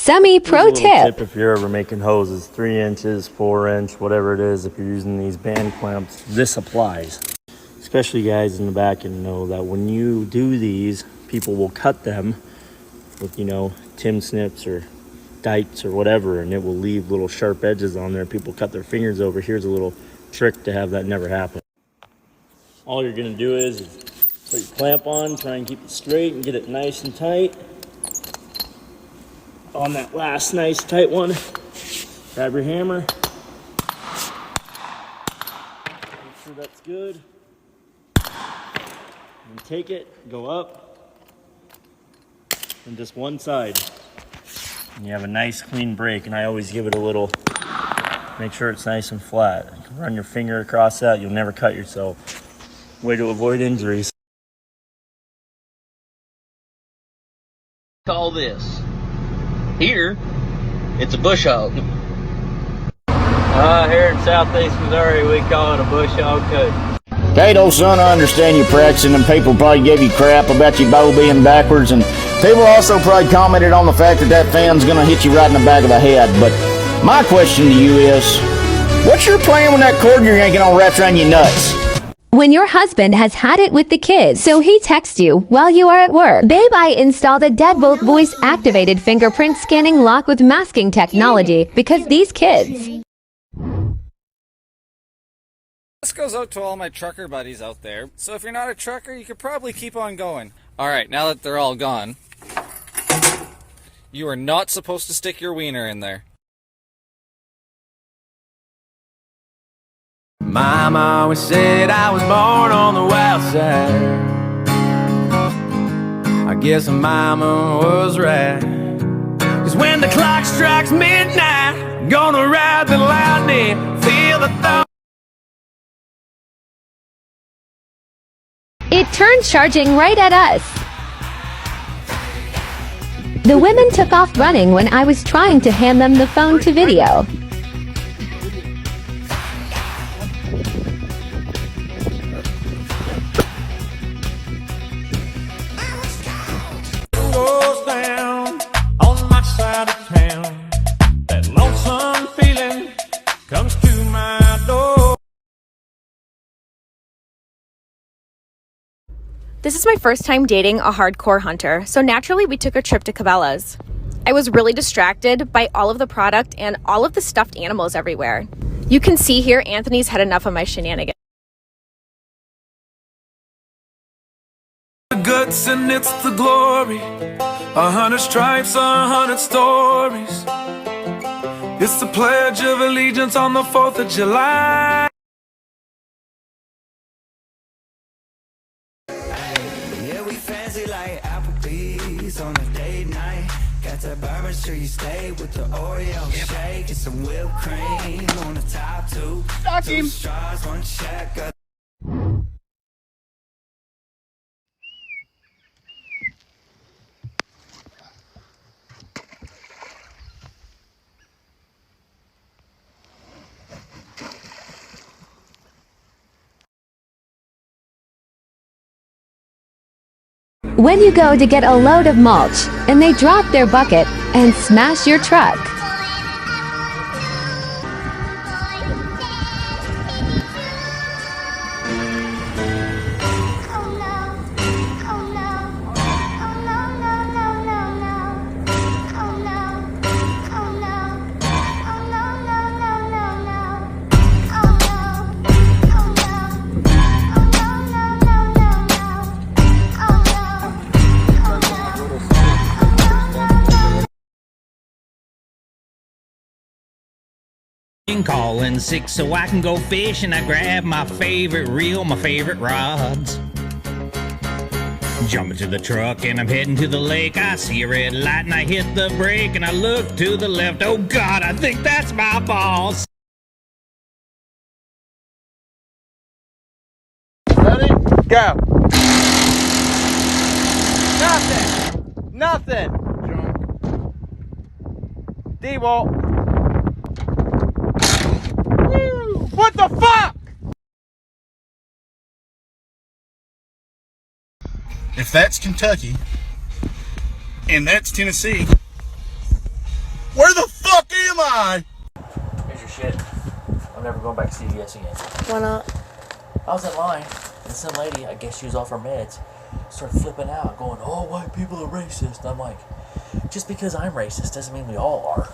Semi-pro tip. If you're ever making hoses, 3 inches, 4 inch, whatever it is, if you're using these band clamps, this applies. Especially guys in the back and know that when you do these, people will cut them with, you know, Tim snips or dites or whatever, and it will leave little sharp edges on there. People cut their fingers over. Here's a little trick to have that never happen. All you're gonna do is put your clamp on, try and keep it straight and get it nice and tight. On that last nice tight one, grab your hammer. Make sure that's good. And take it, go up, and just one side. And you have a nice clean break, and I always give it a little, make sure it's nice and flat. You can run your finger across that, you'll never cut yourself. Way to avoid injuries. Call this. Here, it's a bush hog. Here in southeast Missouri, we call it a bush hog too. Kato, son, I understand you're practicing and people probably gave you crap about your bow being backwards, and people also probably commented on the fact that that fan's gonna hit you right in the back of the head. But my question to you is, what's your plan when that cord you're yanking on wraps around your nuts? When your husband has had it with the kids, so he texts you while you are at work. Babe, I installed a deadbolt voice-activated fingerprint scanning lock with masking technology because these kids. This goes out to all my trucker buddies out there. So if you're not a trucker, you could probably keep on going. Alright, now that they're all gone, you are not supposed to stick your wiener in there. Mama always said I was born on the wild side. I guess Mama was right. 'Cause when the clock strikes midnight, I'm gonna ride the lightning, feel the thump. It turned charging right at us. The women took off running when I was trying to hand them the phone to video. Goes down on my side of town. That lonesome feeling comes to my door. This is my first time dating a hardcore hunter, so naturally we took a trip to Cabela's. I was really distracted by all of the product and all of the stuffed animals everywhere. You can see here Anthony's had enough of my shenanigans. The guts and it's the glory. 100 stripes, 100 stories. It's the Pledge of Allegiance on the 4th of July. Yeah, we fancy like Applebee's on a date night. Got that Bourbon Street steak with the Oreo shake and some whipped cream on the top two. Two straws, one check. When you go to get a load of mulch and they drop their bucket and smash your truck. Calling sick so I can go fishing. I grab my favorite reel, my favorite rods. Jump into the truck and I'm heading to the lake. I see a red light and I hit the brake and I look to the left. Oh God, I think that's my boss. Ready? Go. Nothing. Nothing. D-Walt. What the fuck? If that's Kentucky and that's Tennessee, God! Here's your shit. I'm never going back to CVS again. Why not? I was in line, and some lady, I guess she was off her meds, started flipping out, going, "Oh, white people are racist." And I'm like, just because I'm racist doesn't mean we all are.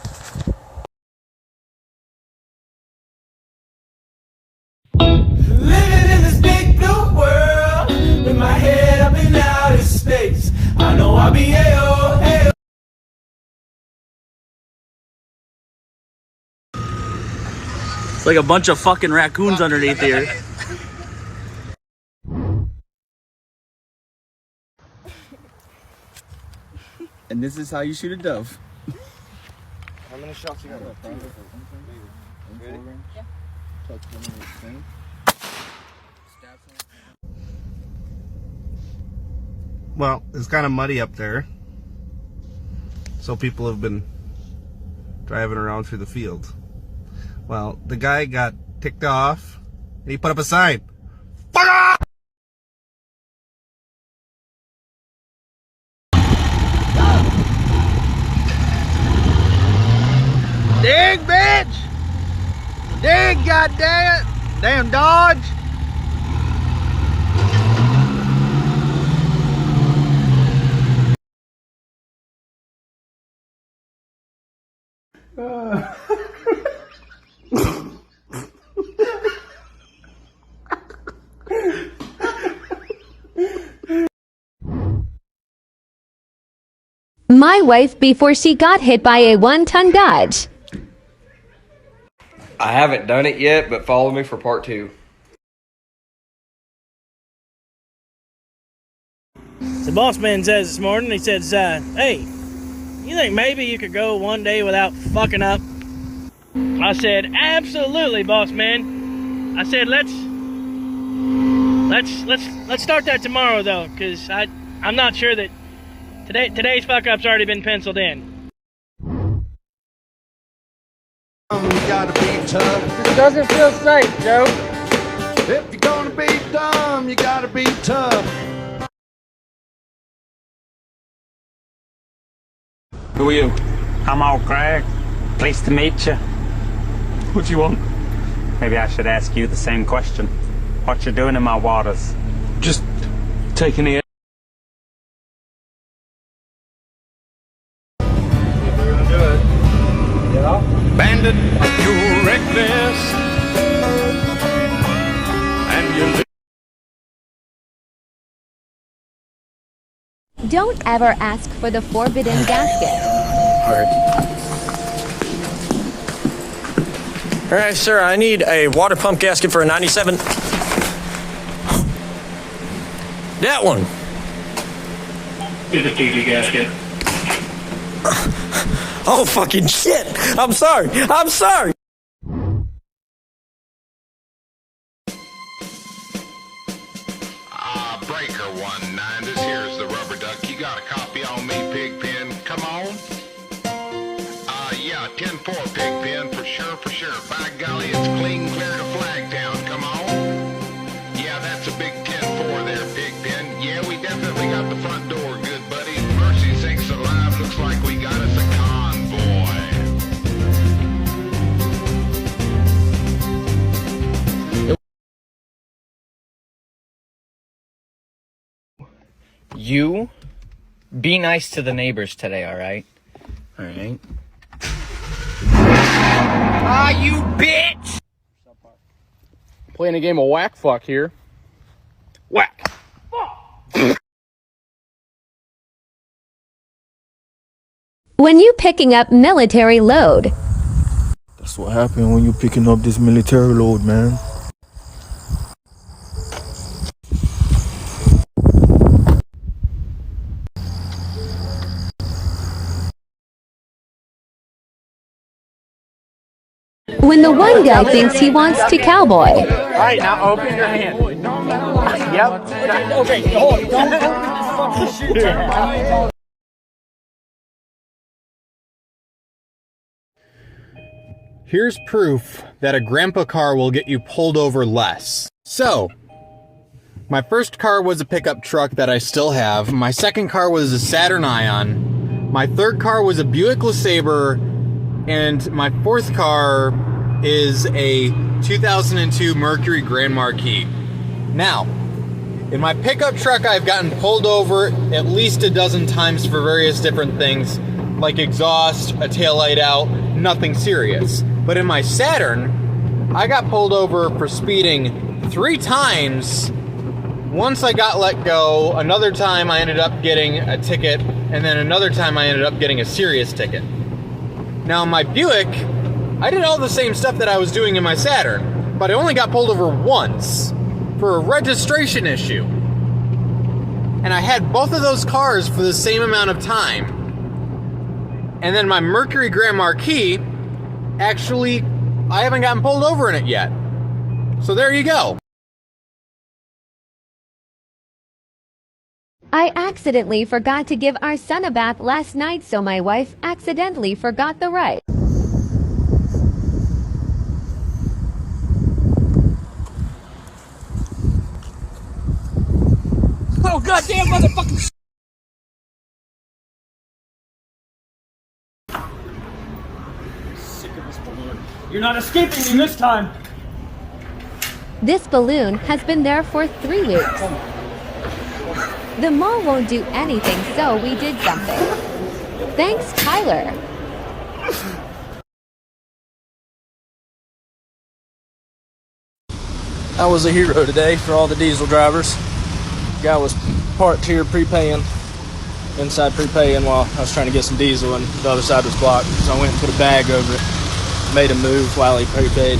Living in this big blue world, with my head up in outer space. I know I'll be A-O, A-O. It's like a bunch of fucking raccoons underneath here. And this is how you shoot a dove. How many shots you got left? Ready? Yeah. Well, it's kind of muddy up there, so people have been driving around through the fields. Well, the guy got ticked off, and he put up a sign. Fuck off! Dig, bitch! Dig, goddamn! Damn Dodge! My wife before she got hit by a 1-ton Dodge. I haven't done it yet, but follow me for part 2. The boss man says this morning, he says, "Hey, you think maybe you could go one day without fucking up?" I said, "Absolutely, boss man." I said, let's start that tomorrow though, because I'm not sure that today's fuck up's already been penciled in. You gotta be tough. It doesn't feel safe, Joe. If you're gonna be dumb, you gotta be tough. Who are you? I'm all Craig. Pleased to meet you. What do you want? Maybe I should ask you the same question. What you doing in my waters? Just taking it. Bandit, you're reckless. And you Don't ever ask for the forbidden gasket. All right, sir, I need a water pump gasket for a 97. That one. Do the TD gasket. Oh, fucking shit. I'm sorry. I'm sorry. Breaker 19, this here's the rubber duck. You got a copy on me, Pigpen? Come on. Yeah, 10-4, Pigpen, for sure, for sure. By golly, it's clean clear to Flagtown. Come on. Yeah, that's a big 10-4 there, Pigpen. Yeah, we definitely got the front door, good buddy. Mercy sakes alive, looks like we got us a convoy. You be nice to the neighbors today, all right? All right. Ah, you bitch! Playing a game of whack fuck here. Whack! When you picking up military load. That's what happened when you picking up this military load, man. When the one guy thinks he wants to cowboy. All right, now open your hand. Yep. Okay, hold on. Here's proof that a grandpa car will get you pulled over less. So, my first car was a pickup truck that I still have. My second car was a Saturn Ion. My third car was a Buick LeSabre And my fourth car is a 2002 Mercury Grand Marquis. Now, in my pickup truck, I've gotten pulled over at least a dozen times for various different things, like exhaust, a taillight out, nothing serious. But in my Saturn, I got pulled over for speeding 3 times. Once I got let go, another time I ended up getting a ticket, and then another time I ended up getting a serious ticket. Now, my Buick, I did all the same stuff that I was doing in my Saturn, but I only got pulled over once for a registration issue. And I had both of those cars for the same amount of time. And then my Mercury Grand Marquis, actually, I haven't gotten pulled over in it yet. So there you go. I accidentally forgot to give our son a bath last night, so my wife accidentally forgot the ride. Oh, goddamn motherfucking sick of this balloon. You're not escaping me this time. This balloon has been there for 3 weeks. The mall won't do anything, so we did something. Thanks, Tyler. I was a hero today for all the diesel drivers. Guy was parked here prepaying, inside prepaying while I was trying to get some diesel, and the other side was blocked. So I went and put a bag over it, made him move while he prepaid.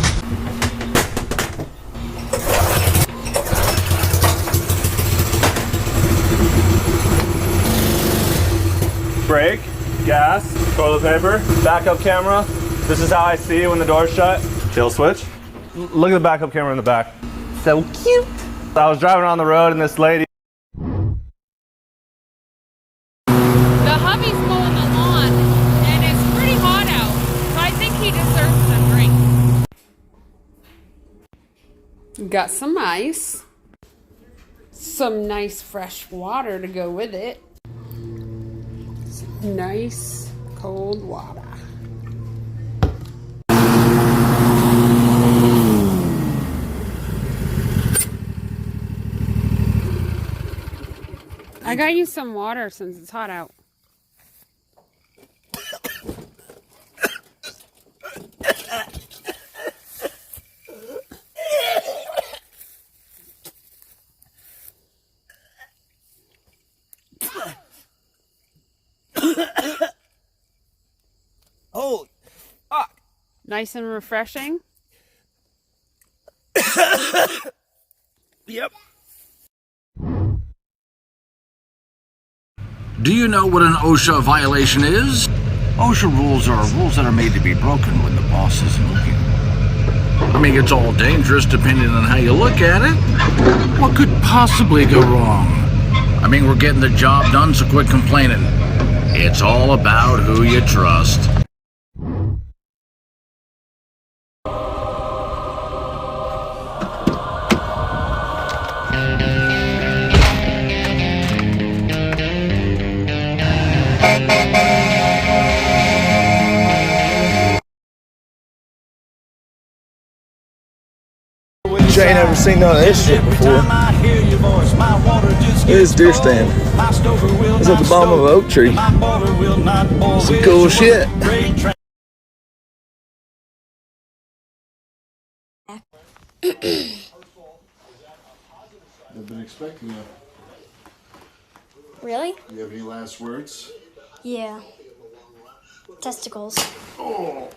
Brake, gas, toilet paper, backup camera. This is how I see when the door's shut. Kill switch. Look at the backup camera in the back. So cute. I was driving on the road and this lady. The hubby's mowing the lawn and it's pretty hot out, so I think he deserves a drink. Got some ice, some nice fresh water to go with it. Nice cold water. I got you some water since it's hot out. Holy fuck. Nice and refreshing. Yep. Do you know what an OSHA violation is? OSHA rules are rules that are made to be broken when the boss isn't looking. I mean, it's all dangerous depending on how you look at it. What could possibly go wrong? I mean, we're getting the job done, so quit complaining. It's all about who you trust. You ain't never seen none of this shit before. It is deer stand. It's at the bottom of an oak tree. Some cool shit. I've been expecting you. Really? Do you have any last words? Yeah. Testicles. Oh.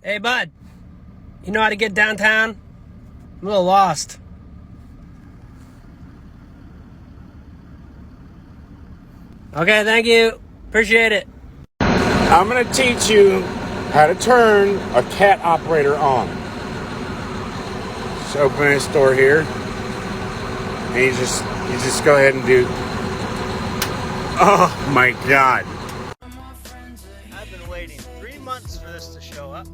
Hey, bud. You know how to get downtown? I'm a little lost. Okay, thank you. Appreciate it. I'm gonna teach you how to turn a cat operator on. Just open this door here, and you just go ahead and do. Oh my God! I've been waiting 3 months for this to show up,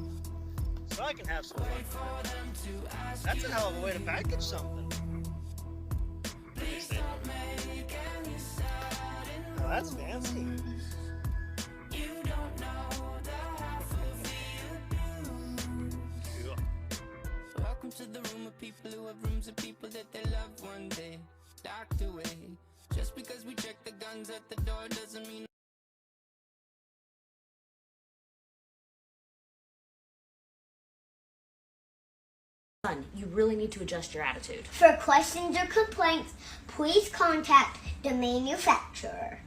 so I can have some fun. That's a hell of a way to package something. Oh, that's fancy. Welcome to the room of people who have rooms of people that they love one day docked away. Just because we check the guns at the door doesn't mean. You really need to adjust your attitude. For questions or complaints, please contact the manufacturer.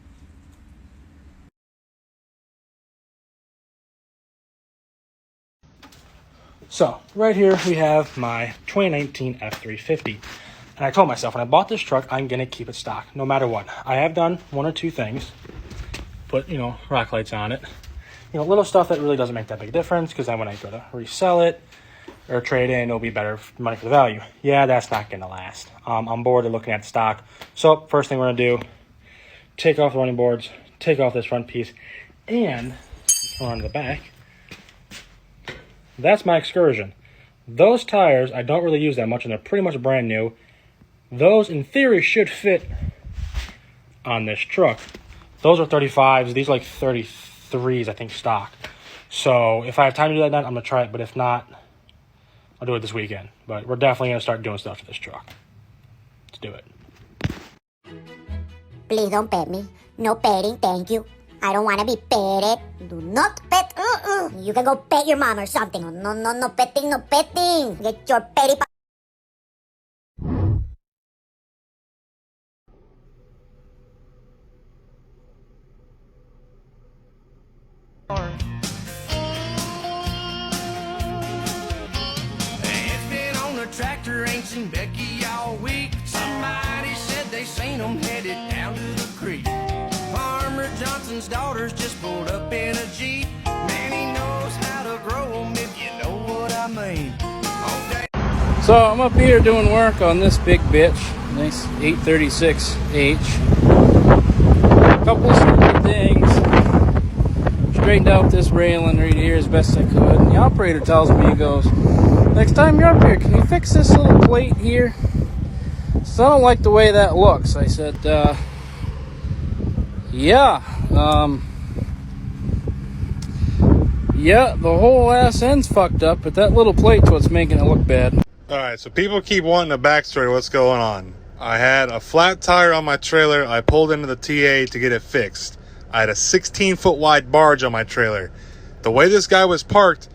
So, right here we have my 2019 F350. And I told myself when I bought this truck, I'm going to keep it stock, no matter what. I have done one or two things. Put, rock lights on it. Little stuff that really doesn't make that big difference, because then when I go to resell it or trade in, it'll be better money for the value. Yeah, that's not going to last. I'm bored of looking at stock. So, first thing we're going to do, take off the running boards, take off this front piece, and go on to the back. That's my Excursion. Those tires, I don't really use that much, and they're pretty much brand new. Those, in theory, should fit on this truck. Those are 35s. These are like 33s, I think, stock. So, if I have time to do that, I'm going to try it. But if not, I'll do it this weekend. But we're definitely going to start doing stuff to this truck. Let's do it. Please don't pet me. No petting, thank you. I don't want to be petted. Do not pet. You can go pet your mom or something. No, no, no petting, no petting. Get your petty. It's been on the tractor, ain't seen Becky all week. Somebody said they seen them headed down to the creek. Farmer Johnson's daughters just pulled up in a Jeep. Man, he knows how to grow them, if you know what I mean. So I'm up here doing work on this big bitch. Nice 836H. A couple of stupid things. Straightened out this railing right here as best I could. And the operator tells me, he goes, next time you're up here, can you fix this little plate here? So I don't like the way that looks. I said, yeah. Yeah, the whole ass end's fucked up, but that little plate's what's making it look bad. Alright, so people keep wanting a backstory of what's going on. I had a flat tire on my trailer. I pulled into the TA to get it fixed. I had a 16-foot wide barge on my trailer. The way this guy was parked,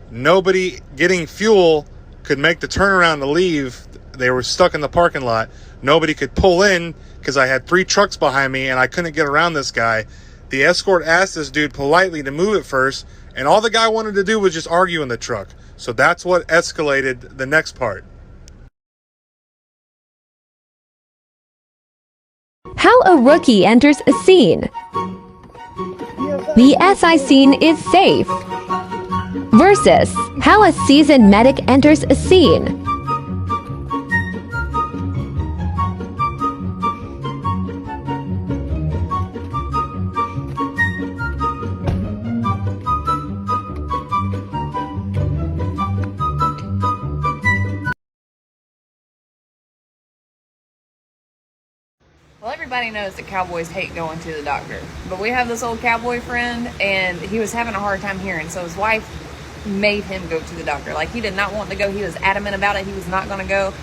nobody getting fuel could make the turnaround to leave. They were stuck in the parking lot. Nobody could pull in because I had 3 trucks behind me and I couldn't get around this guy. The escort asked this dude politely to move it first, and all the guy wanted to do was just argue in the truck. So that's what escalated the next part. How a rookie enters a scene. The SI scene is safe. Versus how a seasoned medic enters a scene. Well, everybody knows that cowboys hate going to the doctor, but we have this old cowboy friend, and he was having a hard time hearing, so his wife made him go to the doctor. Like, he did not want to go. He was adamant about it. He was not going to go,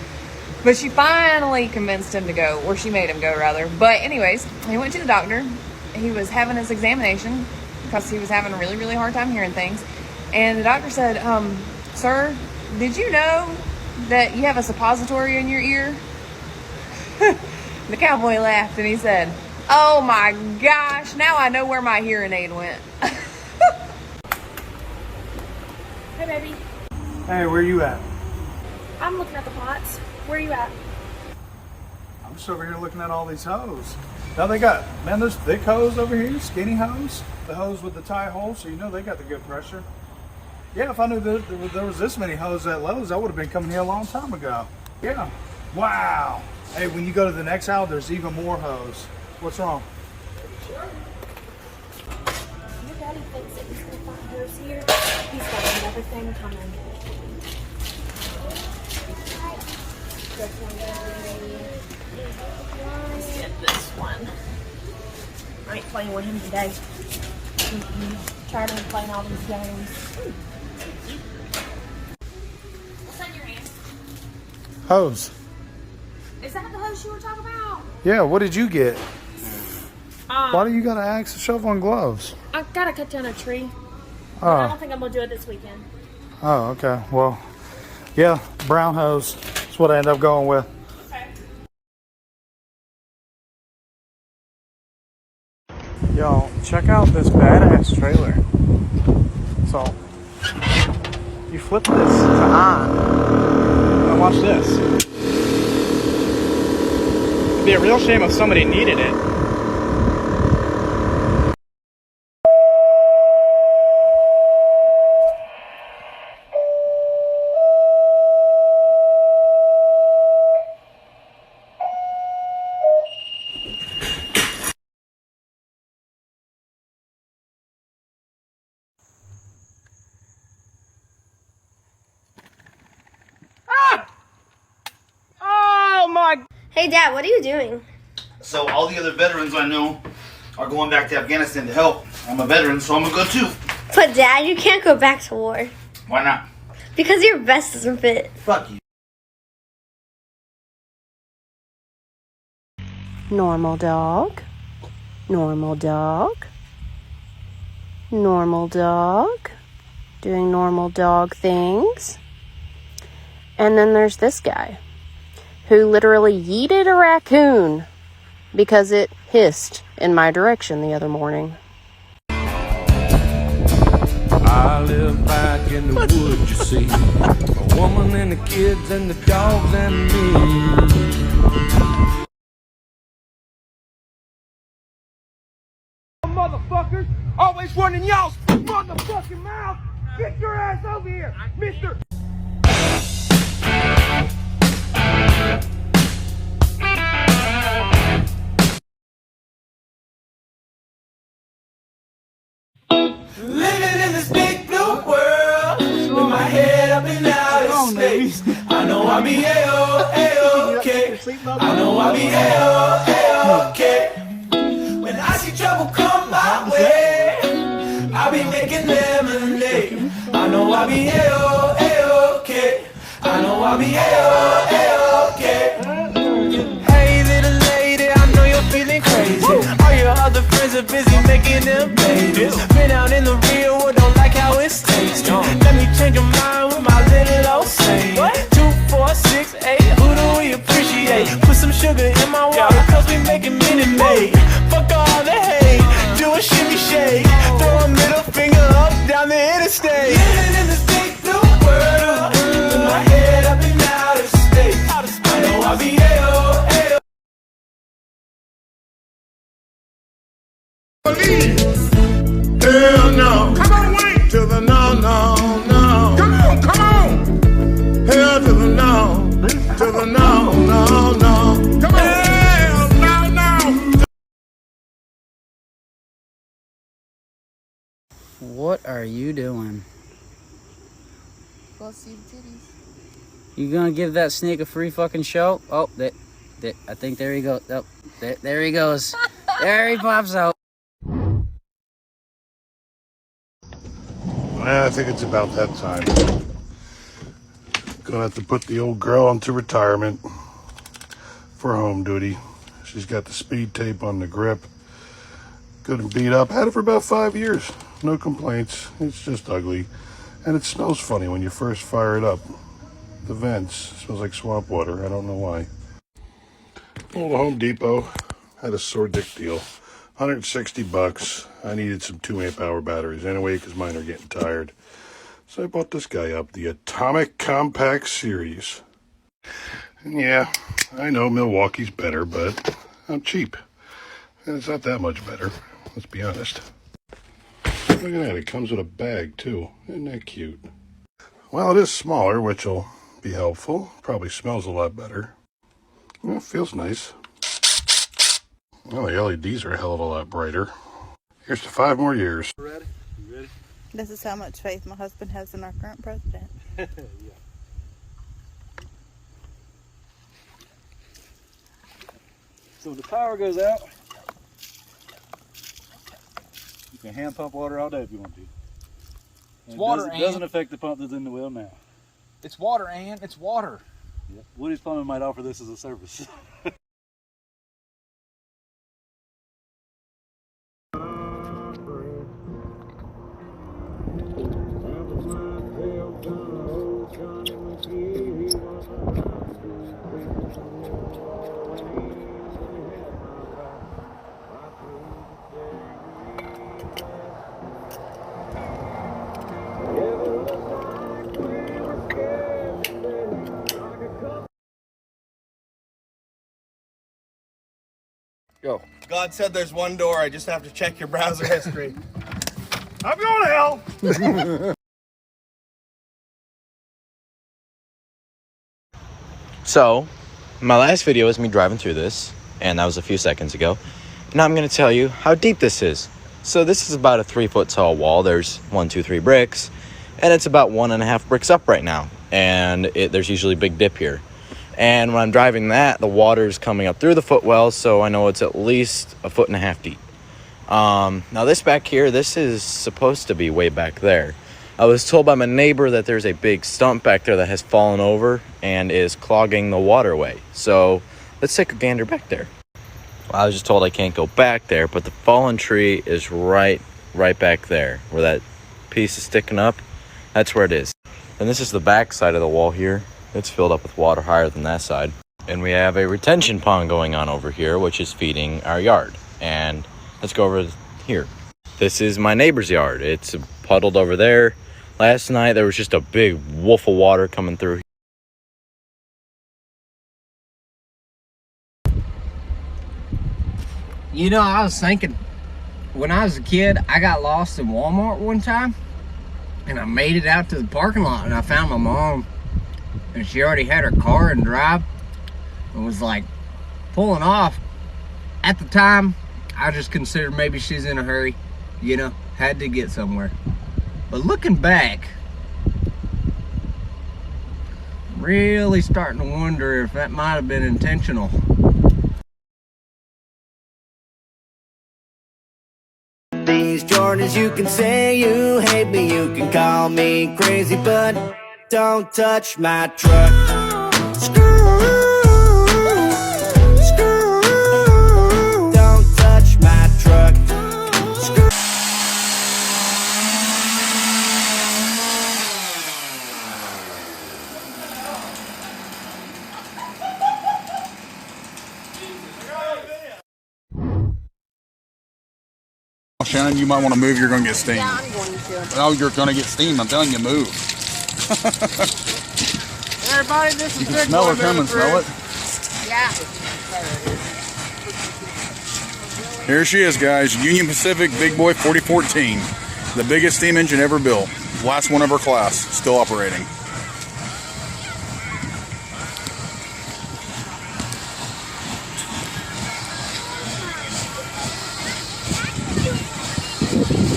but she finally convinced him to go, or she made him go, rather. But anyways, he went to the doctor. He was having his examination because he was having a really, really hard time hearing things, and the doctor said, sir, did you know that you have a suppository in your ear? The cowboy laughed and he said, oh my gosh, now I know where my hearing aid went. baby. Hey, where you at? I'm looking at the pots. Where are you at? I'm just over here looking at all these hose. Now they got, man, there's thick hose over here, skinny hose. The hose with the tie hole, so you know they got the good pressure. Yeah, if I knew there was this many hoses at Lowe's, I would have been coming here a long time ago. Yeah. Wow. Hey, when you go to the next aisle, there's even more hose. What's wrong? Your daddy thinks that he's gonna find hers here. He's got another thing coming. Let's get this one. I ain't playing with him today. Tired of him playing all these games. What's on your hand? Hose. Is that the hose you were talking about? Yeah, what did you get? Why do you got an axe, a shovel, and gloves? I gotta cut down a tree. Oh. I don't think I'm gonna do it this weekend. Oh, okay. Well, yeah, brown hose. That's what I end up going with. Okay. Y'all, check out this badass trailer. So, you flip this to on. Now watch this. It'd be a real shame if somebody needed it. Oh my! Hey Dad, what are you doing? So all the other veterans I know are going back to Afghanistan to help. I'm a veteran, so I'm gonna go too. But Dad, you can't go back to war. Why not? Because your vest doesn't fit. Fuck you. Normal dog. Normal dog. Normal dog. Doing normal dog things. And then there's this guy who literally yeeted a raccoon because it hissed in my direction the other morning. I live back in the woods, you see. A woman and the kids and the dogs and me. Motherfuckers, always running y'all's motherfucking mouth. Get your ass over here, mister. Living in this big blue world, with my head up in outer space. I know I'll be A-O-A-OK. I know I'll be A-O-A-OK. When I see trouble come my way, I'll be making lemonade. I know I'll be A-O-A-OK. I know I'll be A-O-A-OK. Hey little lady, I know you're feeling crazy. All your other friends are busy making them babies. Been out in the real world, don't like how it's tasting. Let me change your mind with my little old saying. 2, 4, 6, 8, who do we appreciate? Put some sugar in my water, cause we making Minute Maid. Fuck all the hate, do a shimmy shake. Throw a middle finger up down the interstate. Living in this big blue world, with my head up in outer space. I know I'll be A-O-A-O. Hell no. Come on, Wayne. To the no, no, no. Come on, come on. Hell to the no. To the no, no, no. Come on. Hell no, no. What are you doing? Go see the titties. You gonna give that snake a free fucking show? Oh, that I think there he goes. Oh, there he goes. There he pops out. I think it's about that time. Gonna have to put the old girl into retirement for home duty. She's got the speed tape on the grip. Good and beat up. Had it for about 5 years. No complaints. It's just ugly. And it smells funny when you first fire it up. The vents. Smells like swamp water. I don't know why. Old Home Depot had a sore dick deal. $160. I needed some 2 amp hour batteries anyway because mine are getting tired. So I bought this guy up, the Atomic Compact Series. And yeah, I know Milwaukee's better, but I'm cheap. And it's not that much better, let's be honest. Look at that, it comes with a bag too. Isn't that cute? Well, it is smaller, which will be helpful. Probably smells a lot better. Well, it feels nice. Well, the LEDs are a hell of a lot brighter. Here's to 5 more years. Ready? You ready? This is how much faith my husband has in our current president. Yeah. So when the power goes out, you can hand pump water all day if you want to. And it doesn't affect the pump that's in the well now. It's water, and it's water. Yep. Woody's Plumbing might offer this as a service. Go. God said there's one door. I just have to check your browser history. I'm going to hell. So, my last video was me driving through this, and that was a few seconds ago. Now I'm going to tell you how deep this is. So this is about a 3-foot tall wall. There's 1, 2, 3 bricks, and it's about 1.5 bricks up right now. And there's usually a big dip here. And when I'm driving that, the water's coming up through the footwell, so I know it's at least 1.5 foot deep. Now this back here, this is supposed to be way back there. I was told by my neighbor that there's a big stump back there that has fallen over and is clogging the waterway. So let's take a gander back there. Well, I was just told I can't go back there, but the fallen tree is right back there where that piece is sticking up. That's where it is. And this is the back side of the wall here. It's filled up with water higher than that side. And we have a retention pond going on over here, which is feeding our yard. And let's go over here. This is my neighbor's yard. It's puddled over there. Last night, there was just a big wolf of water coming through. You know, I was thinking, when I was a kid, I got lost in Walmart one time, and I made it out to the parking lot, and I found my mom, and she already had her car in drive, and was like pulling off. At the time, I just considered maybe she's in a hurry, you know, had to get somewhere. But looking back, I'm really starting to wonder if that might have been intentional. These Jordans, you can say you hate me, you can call me crazy, but don't touch my truck. Don't touch my truck. Shannon, you might want to move. You're going to get steam. Yeah, I'm going to. Oh, you're going to get steam. I'm telling you, move. Everybody, this is You can Big smell Boy her coming. moving Smell it. through. Yeah. Here she is, guys. Union Pacific Big Boy 4014. The biggest steam engine ever built. Last one of her class. Still operating.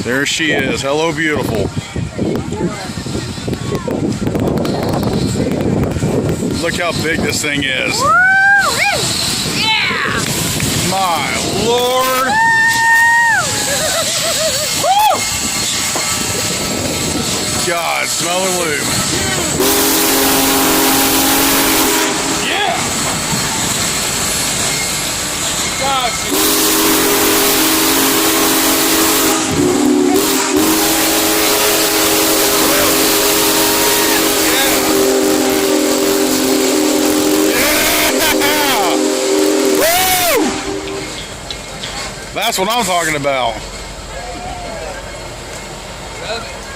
There she is. Hello, beautiful. Look how big this thing is. Yeah! My Lord. God, smell the lube. Yeah. That's what I'm talking about.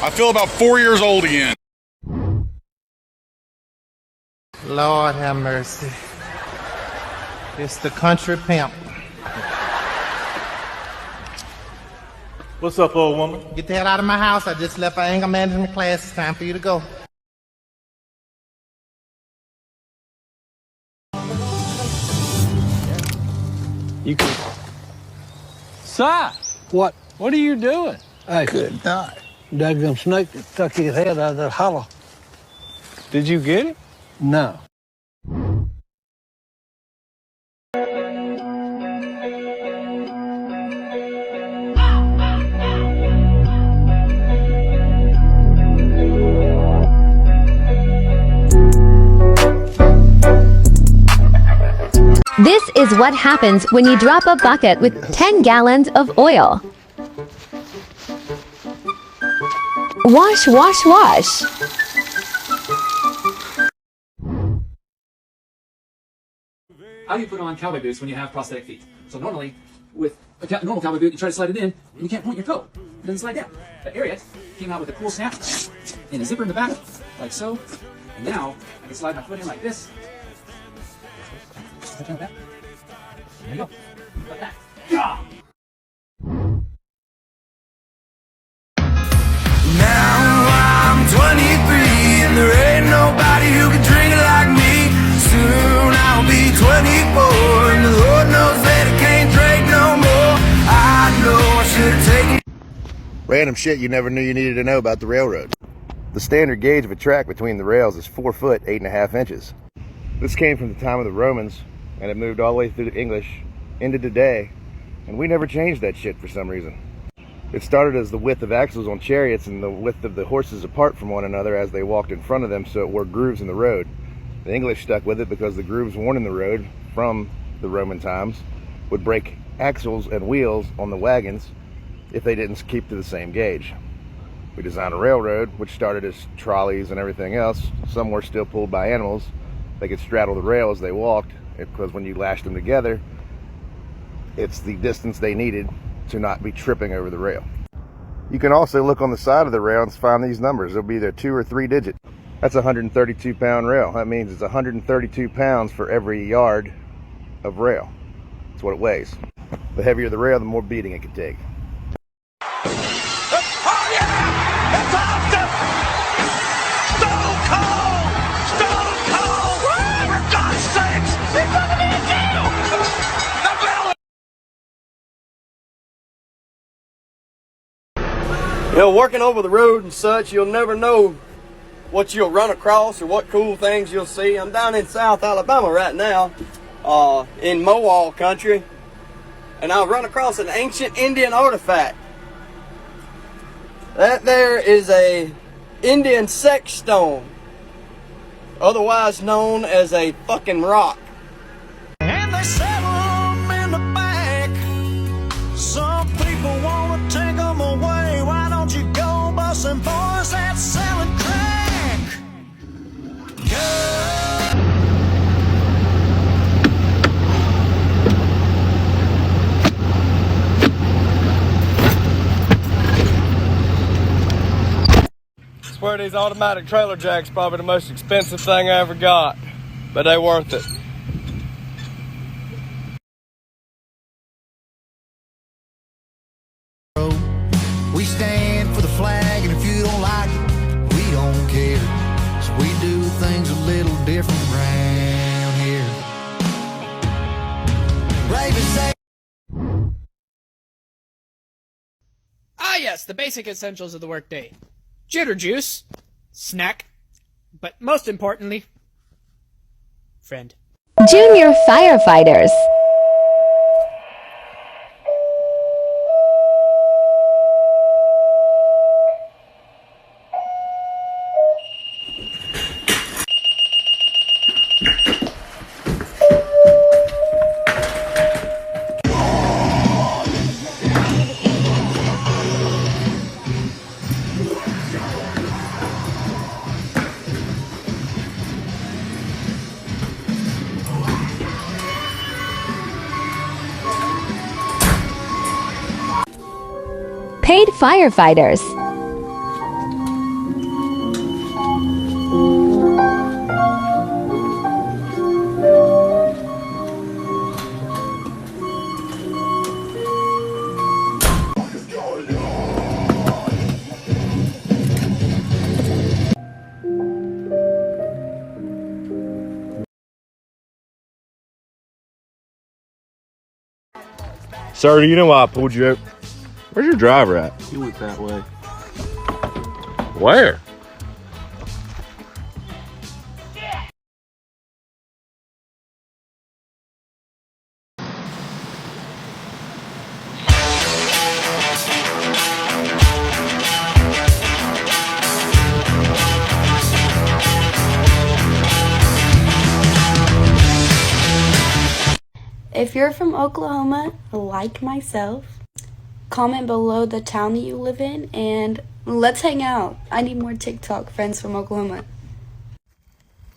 I feel about 4 years old again. Lord have mercy. It's the country pimp. What's up, old woman? Get the hell out of my house. I just left our anger management class. It's time for you to go. You could. Si! What? What are you doing? Hey. Good night. Daggum snake that stuck his head out of that hollow. Did you get it? No. This is what happens when you drop a bucket with 10 gallons of oil. Wash, wash, wash. How do you put on cowboy boots when you have prosthetic feet? So normally, with a normal cowboy boot, you try to slide it in, and you can't point your toe. It doesn't slide down. But Ariat came out with a cool snap and a zipper in the back, like so. And now, I can slide my foot in like this. Like that. There you go. Like that. Yeah. Now I'm 23 and there ain't nobody who can drink it like me. Soon I'll be 24 and the Lord knows that I can't drink no more. I know I should have taken Random shit you never knew you needed to know about the railroad. The standard gauge of a track between the rails is 4 foot 8.5 inches. This came from the time of the Romans, and it moved all the way through English into today, and we never changed that shit for some reason. It started as the width of axles on chariots and the width of the horses apart from one another as they walked in front of them, so it wore grooves in the road. The English stuck with it because the grooves worn in the road from the Roman times would break axles and wheels on the wagons if they didn't keep to the same gauge. We designed a railroad, which started as trolleys and everything else. Some were still pulled by animals. They could straddle the rail as they walked, because when you lashed them together, it's the distance they needed to not be tripping over the rail. You can also look on the side of the rail and find these numbers. They'll be either 2 or 3 digit. That's a 132 pound rail. That means it's 132 pounds for every yard of rail. That's what it weighs. The heavier the rail, the more beating it can take. You know, working over the road and such, you'll never know what you'll run across or what cool things you'll see. I'm down in South Alabama right now, in Mowal country, and I'll run across an ancient Indian artifact. That there is a Indian sex stone, otherwise known as a fucking rock. And they settle them in the back. Some people want to take them away. Why don't you go busting boys that's selling crack? I swear these automatic trailer jacks probably the most expensive thing I ever got, but they worth it. We stand for the flag, and if you don't like it, we don't care. So we do things a little different around here. Brave as they Ah yes, the basic essentials of the workday. Jitter juice, snack, but most importantly, friend. Junior firefighters. Paid firefighters. Sir, do you know why I pulled you over? Where's your driver at? He went that way. Where? If you're from Oklahoma, like myself, comment below the town that you live in and let's hang out. I need more TikTok friends from Oklahoma.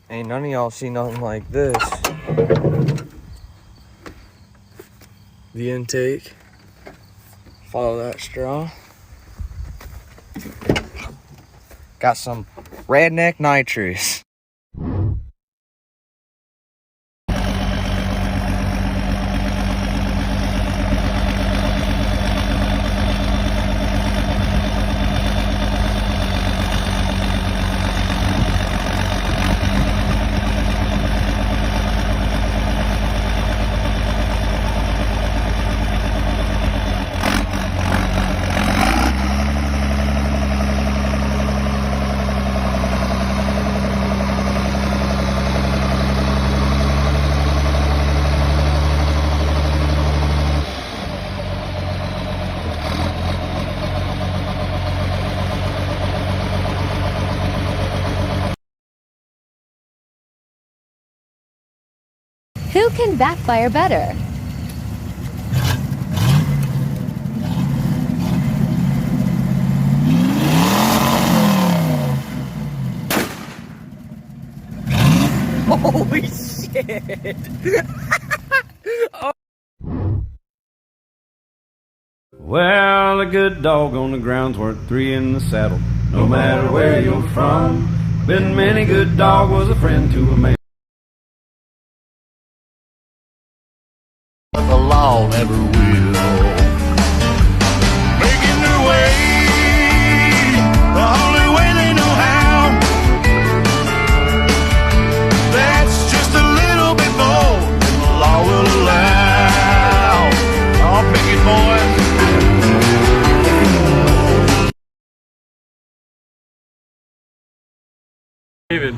Ain't none of y'all see nothing like this. The intake. Follow that straw. Got some redneck nitrous. Who can backfire better? Holy shit! Well, a good dog on the ground's worth 3 in the saddle. No matter where you're from, been many good dog was a friend to a man. The law never will. Making their way the only way they know how. That's just a little bit more than the law will allow. Oh, picket boys. David,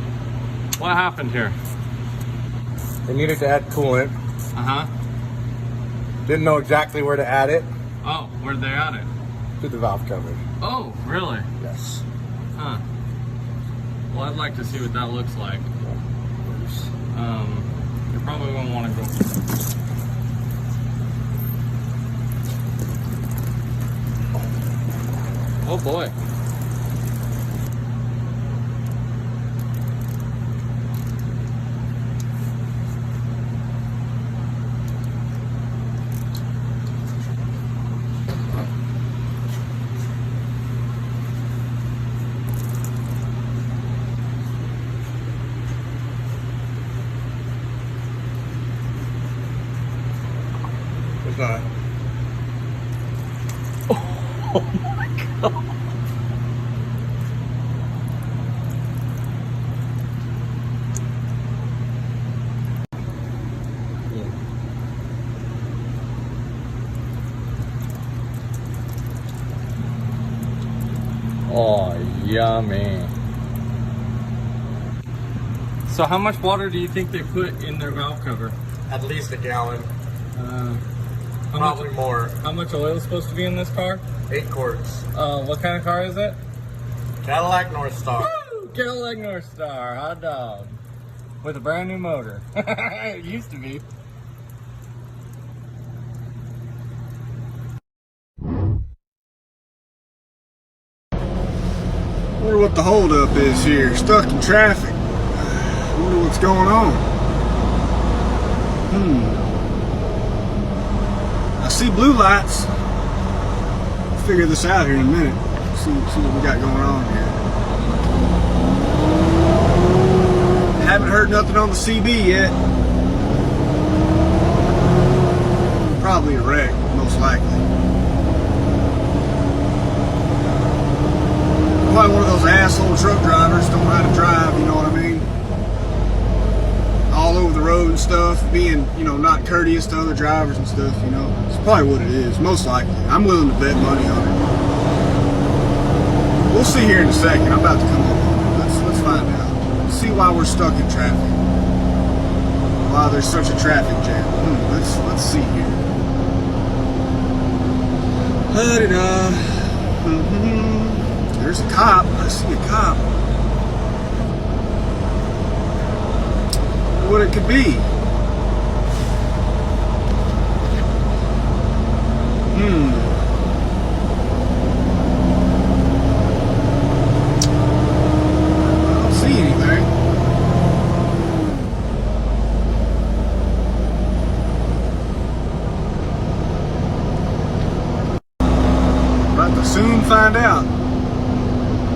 what happened here? They needed to add coolant. Uh-huh. Didn't know exactly where to add it. Oh, where'd they add it? To the valve cover. Oh, really? Yes. Huh. Well, I'd like to see what that looks like. You're probably gonna want to go. Oh boy. It's not. Oh my god. Oh, yummy. So how much water do you think they put in their valve cover? At least a gallon. Probably more. How much oil is supposed to be in this car? 8 quarts. What kind of car is it? Cadillac North Star. Woo! Cadillac North Star, hot dog. With a brand new motor. It used to be. Wonder what the holdup is here. Stuck in traffic. Wonder what's going on. I see blue lights. I'll figure this out here in a minute. See what we got going on here. Haven't heard nothing on the CB yet. Probably a wreck, most likely. Probably one of those asshole truck drivers don't know how to drive, you know what I mean? All over the road and stuff, being, you know, not courteous to other drivers and stuff, you know. It's probably what it is, most likely. I'm willing to bet money on it. We'll see here in a second. I'm about to come up on it. Let's find out. Let's see why we're stuck in traffic. Why there's such a traffic jam. Let's see here. There's a cop. I see a cop. What it could be? I don't see anything. About to soon find out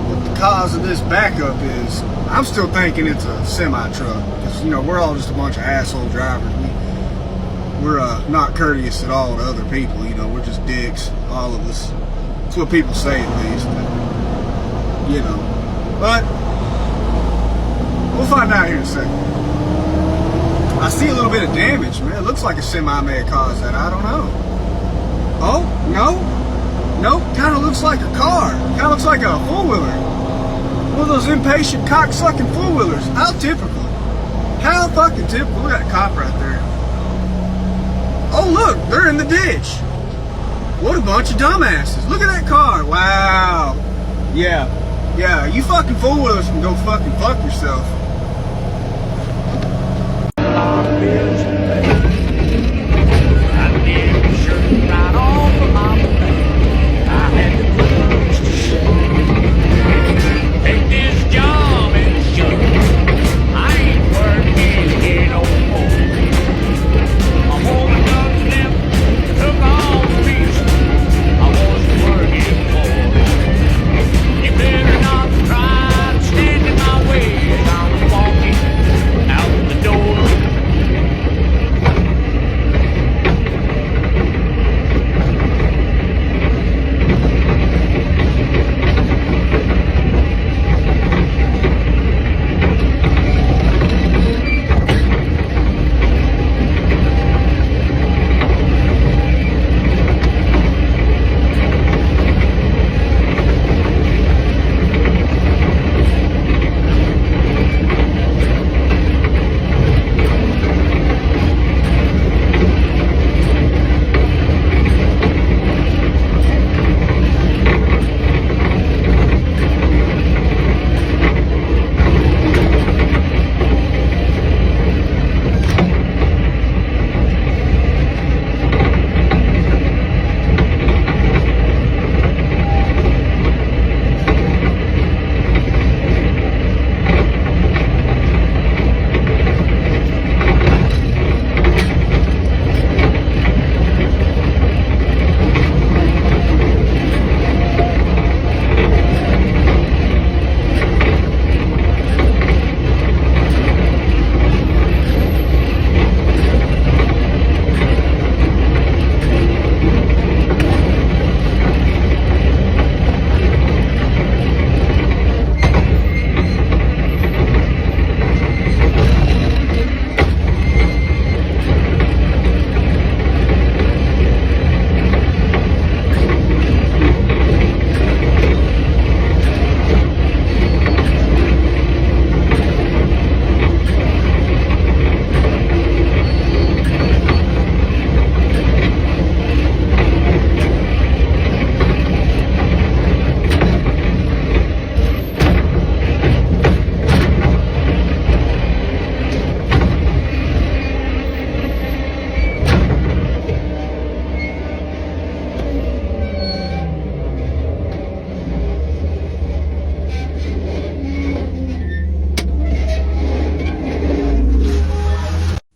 what the cause of this backup is. I'm still thinking it's a semi-truck because, you know, we're all just a bunch of asshole drivers. We're not courteous at all to other people. You know, we're just dicks, all of us. That's what people say, at least. You know, but we'll find out here in a second. I see a little bit of damage, man. It looks like a semi may have caused that. I don't know. Oh, no. Nope, kind of looks like a car. Kind of looks like a four-wheeler. One of those impatient, cock-sucking four-wheelers. How typical. How fucking typical. Look at that cop right there. Oh, look, they're in the ditch. What a bunch of dumbasses. Look at that car. Wow. Yeah, you fucking four-wheelers can go fucking fuck yourself.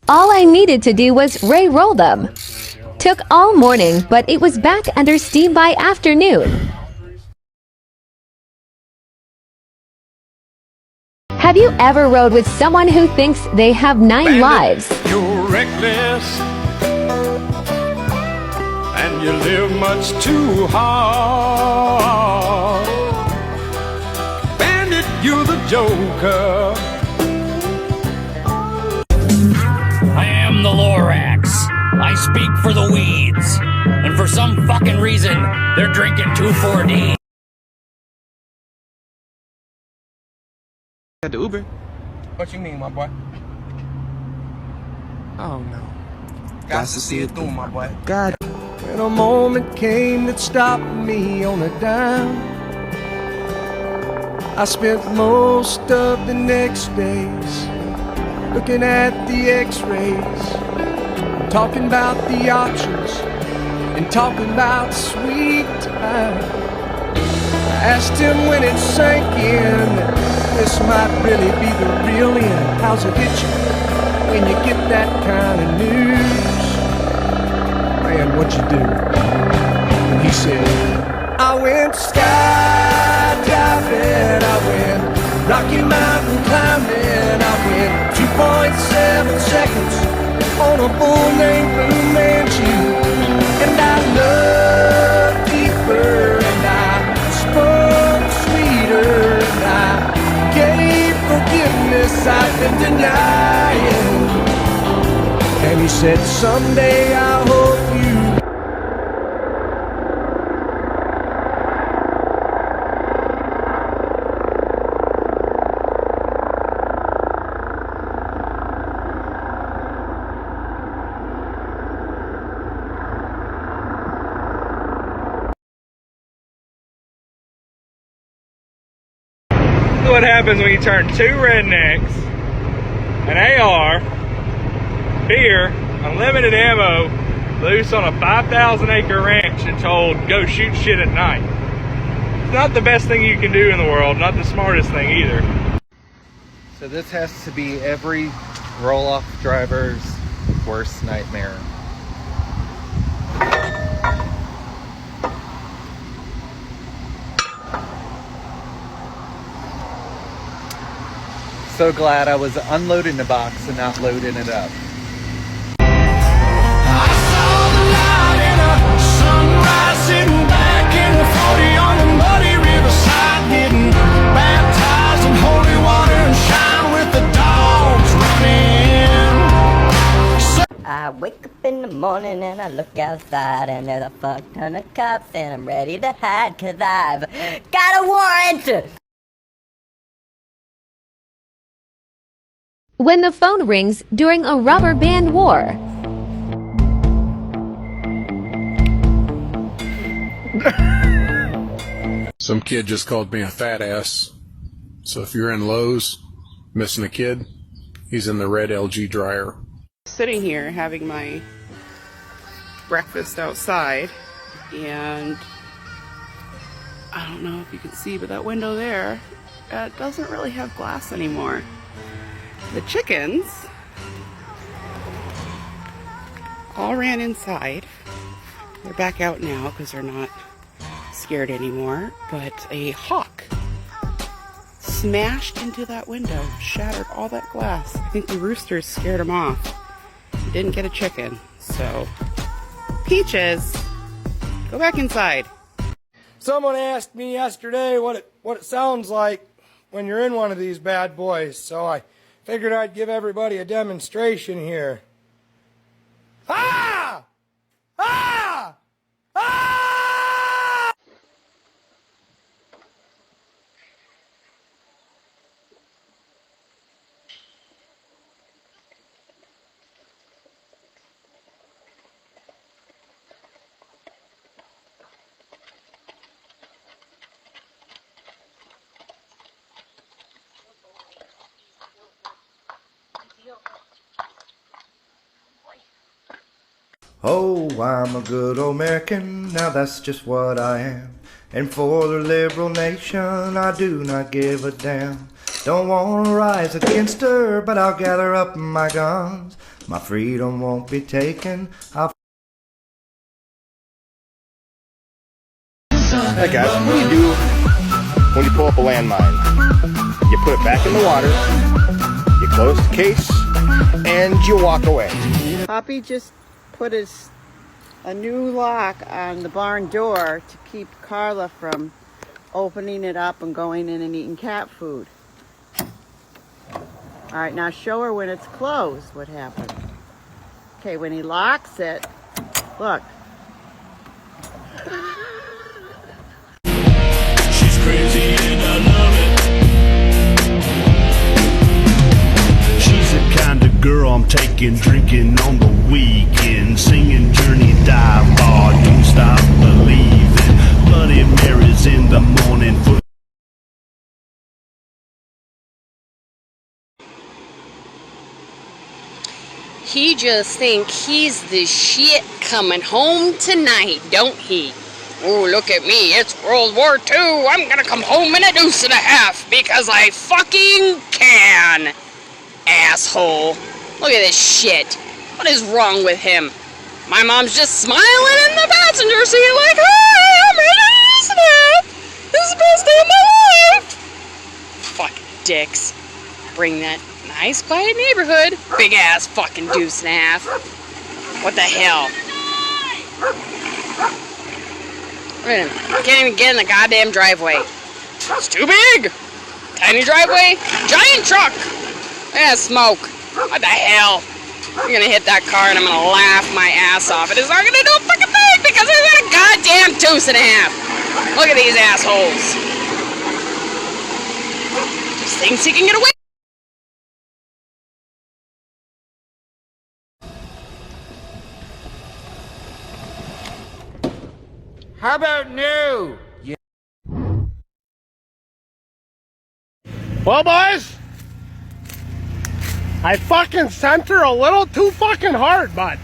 All I needed to do was re-roll them. Took all morning, but it was back under steam by afternoon. Have you ever rode with someone who thinks they have 9 lives? You're reckless, and you live much too hard. Bandit, you're the joker. I am the Lorax. I speak for the weeds. fucking reason they're drinking 2,4-D. Got the Uber. What you mean, my boy? Oh no. Got to see it through, my boy. God. When a moment came that stopped me on a dime, I spent most of the next days looking at the x-rays, talking about the options and talking about sweet time. I asked him when it sank in that this might really be the real end. How's it hit you when you get that kind of news? Man, what'd you do? And he said, I went skydiving, I went Rocky Mountain climbing, I went 2.7 seconds on a bull named Blue Manchu. And I loved deeper, and I spoke sweeter, and I gave forgiveness I've been denying. And he said, someday I hope you. What happens when you turn two rednecks, an AR, beer, unlimited ammo, loose on a 5,000 acre ranch and told go shoot shit at night. It's not the best thing you can do in the world, not the smartest thing either. So this has to be every roll-off driver's worst nightmare. So glad I was unloading the box and not loading it up. Sitting back in the 40 on the muddy riverside, getting baptized in holy water and shine with the dogs running. I wake up in the morning and I look outside and there's a fuck ton of cops and I'm ready to hide 'cause I've got a warrant. When the phone rings during a rubber band war. Some kid just called me a fat ass. So if you're in Lowe's missing a kid, he's in the red LG dryer. Sitting here having my breakfast outside, and I don't know if you can see, but that window there doesn't really have glass anymore. The chickens all ran inside. They're back out now because they're not scared anymore, but a hawk smashed into that window, shattered all that glass. I think the roosters scared him off. He didn't get a chicken, so Peaches, go back inside. Someone asked me yesterday what it sounds like when you're in one of these bad boys, so I figured I'd give everybody a demonstration here. Ah! Ah! Ah! Oh, I'm a good old American, now that's just what I am. And for the liberal nation, I do not give a damn. Don't wanna rise against her, but I'll gather up my guns. My freedom won't be taken. Hey guys, what do you do when you pull up a landmine? You put it back in the water, you close the case, and you walk away. Poppy just put a new lock on the barn door to keep Carla from opening it up and going in and eating cat food. All right, now show her when it's closed what happens. Okay, when he locks it, look. taking, drinking on the weekend, singing Journey Dive Bar, don't stop believing. Bloody Marys in the morning. He just think he's the shit coming home tonight, don't he? Oh, look at me, it's World War II. I'm gonna come home in a deuce and a half because I fucking can. Asshole. Look at this shit. What is wrong with him? My mom's just smiling in the passenger seat like, hey, I'm ready to deuce and a half. This is the best day of my life. Fucking dicks. Bring that nice, quiet neighborhood. Big ass fucking deuce and a half. What the hell? I can't even get in the goddamn driveway. It's too big. Tiny driveway, giant truck. Yeah, smoke. What the hell? You're gonna hit that car and I'm gonna laugh my ass off. It is not gonna do a fucking thing because I got a goddamn deuce and a half. Look at these assholes. Just thinks he can get away. How about new? Yeah. Well, boys, I fucking sent her a little too fucking hard, but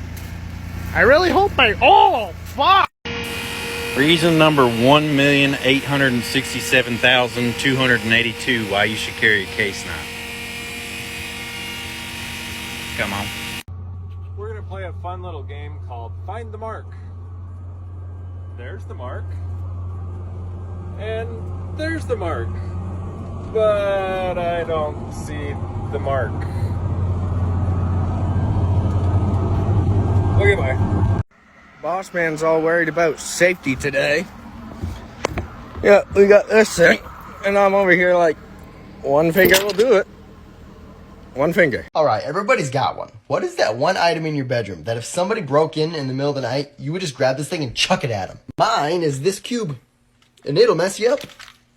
I really hope oh, fuck. Reason number 1,867,282 why you should carry a case knife. Come on. We're gonna play a fun little game called Find the Mark. There's the mark. And there's the mark. But I don't see the mark. Look at my Boss man's all worried about safety today. Yeah, we got this thing, and I'm over here like, one finger will do it. One finger. Alright, everybody's got one. What is that one item in your bedroom that if somebody broke in the middle of the night, you would just grab this thing and chuck it at them? Mine is this cube, and it'll mess you up.